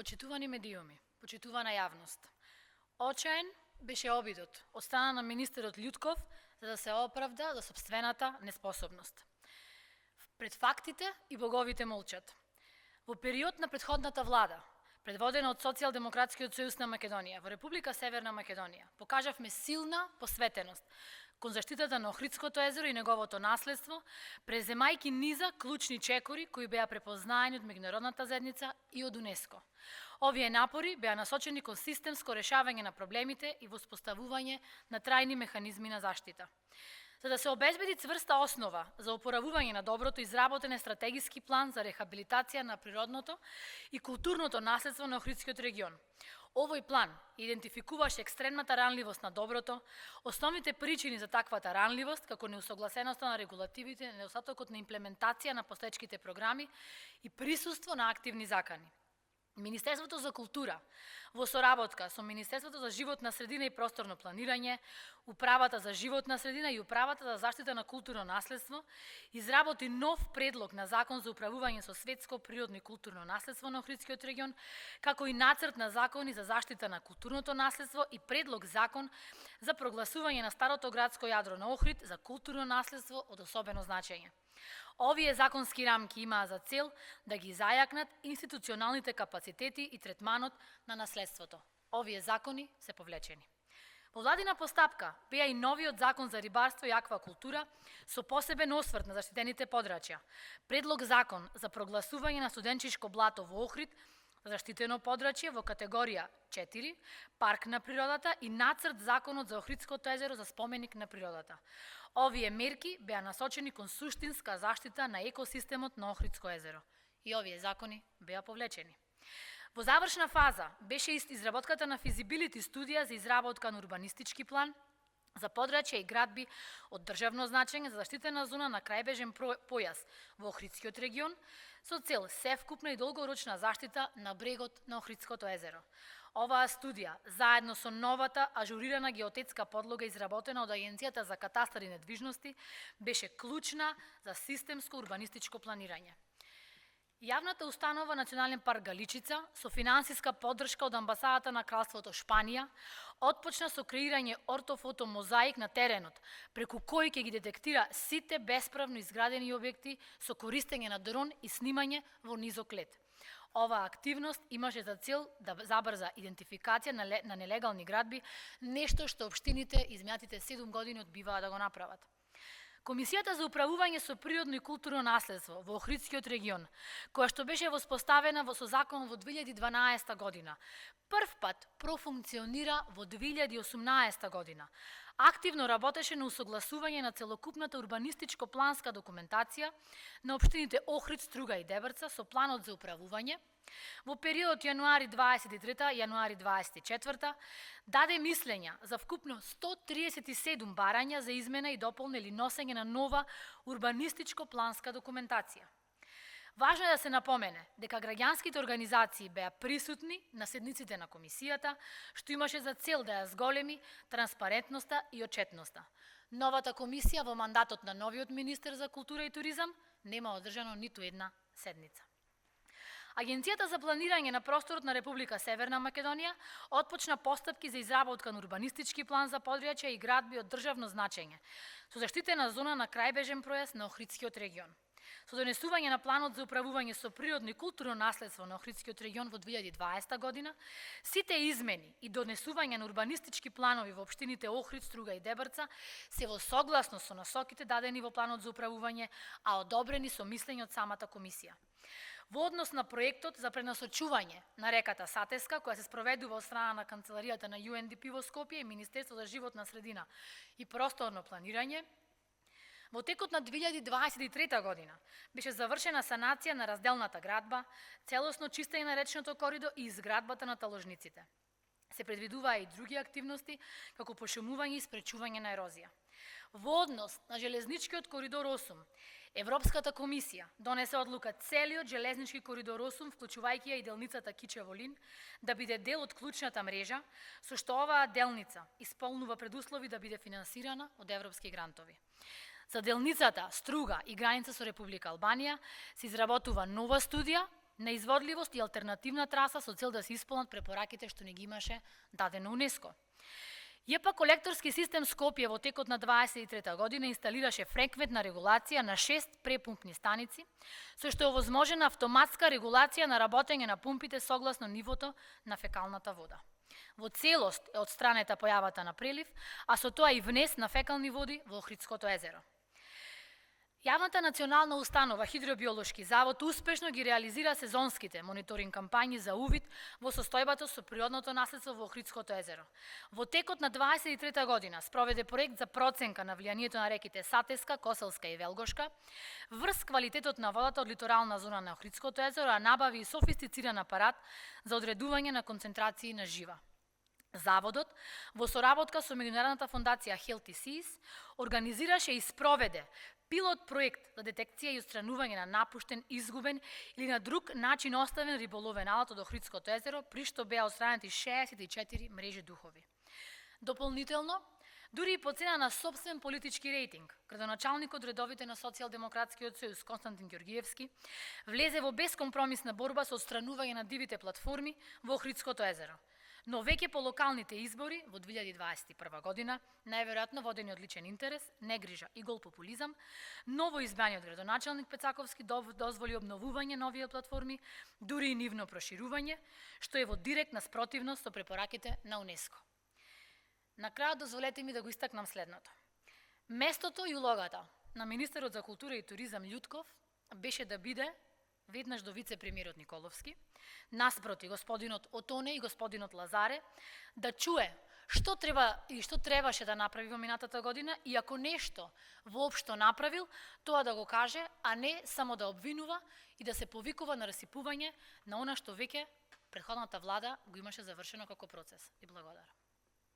Почитувани медиуми, почитувана јавност. Очаен беше обидот од страна на министерот Љутков за да се оправда за сопствената неспособност. Пред фактите и боговите молчат. Во период на претходната влада, предводена од Социјалдемократскиот сојуз на Македонија, во Република Северна Македонија, покажавме силна посветеност кон заштитата на Охридското езеро и неговото наследство, преземајки низа клучни чекори кои беа препознаени од меѓународната заедница и од УНЕСКО. Овие напори беа насочени кон системско решавање на проблемите и воспоставување на трајни механизми на заштита. За да се обезбеди цврста основа за опоравување на доброто, изработен е стратегиски план за рехабилитација на природното и културното наследство на Охридскиот регион. Овој план идентификуваше екстремната ранливост на доброто, основните причини за таквата ранливост, како неусогласеноста на регулативите, недостатокот на имплементација на постоечките програми и присуство на активни закани. Министерството за култура, во соработка со Министерството за животна средина и просторно планирање, Управата за животна средина и Управата за заштита на културно наследство, изработи нов предлог на закон за управување со светско природно и културно наследство на Охридскиот регион, како и нацрт на закони за заштита на културното наследство и предлог закон за прогласување на старото градско јадро на Охрид за културно наследство од особено значење. Овие законски рамки имаа за цел да ги зајакнат институционалните капацитети и третманот на наследството. Овие закони се повлечени. Во владина постапка беа и новиот закон за рибарство и аквакултура со посебен осврт на заштитените подрачја, предлог закон за прогласување на студенчишко блато во Охрид, заштитено подрачје во категорија 4, парк на природата и нацрт законот за Охридското езеро за споменик на природата. Овие мерки беа насочени кон суштинска заштита на екосистемот на Охридско езеро. И овие закони беа повлечени. Во завршна фаза беше изработката на физибилити студија за изработка на урбанистички план за подрачја и градби од државно значење за заштитена зона на крајбежен појас во Охридскиот регион со цел севкупна и долгорочна заштита на брегот на Охридското езеро. Оваа студија, заедно со новата ажурирана геотетска подлога изработена од Агенцијата за катастар и недвижности, беше клучна за системско урбанистичко планирање. Јавната установа Национален парк Галичица, со финансиска поддршка од амбасадата на Кралството Шпанија, отпочна со креирање ортофото мозаик на теренот, преку кој ќе ги детектира сите бесправно изградени објекти со користење на дрон и снимање во низок лед. Оваа активност имаше за цел да забрза идентификација на нелегални градби, нешто што општините изминатите 7 години одбиваа да го направат. Комисијата за управување со природно и културно наследство во Охридскиот регион, која што беше воспоставена со закон во 2012 година, прв пат профункционира во 2018 година. Активно работеше на усогласување на целокупната урбанистичко-планска документација на општините Охрид, Струга и Дебрца со планот за управување. Во периодот јануари 23 јануари 24 даде мислења за вкупно 137 барања за измена и дополнение или носење на нова урбанистичко-планска документација. Важно е да се напомене дека граѓанските организации беа присутни на седниците на комисијата, што имаше за цел да ја зголеми транспарентноста и отчетноста. Новата комисија во мандатот на новиот министер за култура и туризам нема одржано ниту една седница. Агенцијата за планирање на просторот на Република Северна Македонија отпочна постапки за изработка на урбанистички план за подрачја и градби од државно значење, со заштитена зона на крајбежен пројас на Охридскиот регион. Со донесување на планот за управување со природно и културно наследство на Охридскиот регион во 2020 година, сите измени и донесување на урбанистички планови во општините Охрид, Струга и Дебрца се во согласност со насоките дадени во планот за управување, а одобрени со мислење од самата комисија. Во однос на проектот за пренасочување на реката Сатеска, која се спроведува од страна на канцеларијата на UNDP во Скопје и Министерство за животна средина и просторно планирање, во текот на 2023 година беше завршена санација на разделната градба, целосно чистење на речното коридор и изградбата на таложниците. Се предвидуваа и други активности, како пошумување и спречување на ерозија. Во однос на железничкиот коридор 8, Европската комисија донесе одлука целиот железнички коридор 8, вклучувајќи ја и делницата Киче-Волин, да биде дел од клучната мрежа, со што оваа делница исполнува предуслови да биде финансирана од европски грантови. За делницата Струга и граница со Република Албанија се изработува нова студија неизводливост и алтернативна траса со цел да се исполнат препораките што не ги имаше дадено УНЕСКО. ЈП колекторски систем Скопје во текот на 23 година инсталираше фреквентна регулација на 6 препумпни станици, со што е овозможена автоматска регулација на работење на пумпите согласно нивото на фекалната вода. Во целост е отстранета појавата на прелив, а со тоа и внес на фекални води во Охридското езеро. Јавната национална установа Хидробиолошки завод успешно ги реализира сезонските мониторинг кампањи за увид во состојбата со природното наследство во Охридското езеро. Во текот на 23 година спроведе проект за проценка на влијанието на реките Сатеска, Коселска и Велгошка, врз квалитетот на водата од литорална зона на Охридското езеро, а набави и софистициран апарат за одредување на концентрации на жива. Заводот, во соработка со Меѓународната фондација Healthy Seas, организираше и спроведе пилот проект за детекција и отстранување на напуштен, изгубен или на друг начин оставен риболовен алат од Охридското езеро, при што беа отстранети 64 мрежи духови. Дополнително, дури и по цена на собствен политички рейтинг, градоначалникот редовите на Социјалдемократскиот сојуз Константин Ѓоргиевски влезе во бескомпромисна борба со отстранување на дивите платформи во Охридското езеро. Но веќе по локалните избори во 2021 година, најверојатно водени од личен интерес, негрижа и гол популизам, ново избраниот градоначалник Пецаковски дозволи обновување на овие платформи, дури и нивно проширување, што е во директна спротивност со препораките на УНЕСКО. На крај дозволете ми да го истакнам следното. Местото и улогата на министерот за култура и туризам Љутков беше да биде веднаш до вице-премиерот Николовски, наспроти господинот Отоне и господинот Лазаре, да чуе што треба или што требаше да направи во минатата година и ако нешто воопшто направил, тоа да го каже, а не само да обвинува и да се повикува на расипување на она што веќе претходната влада го имаше завршено како процес. И благодарам.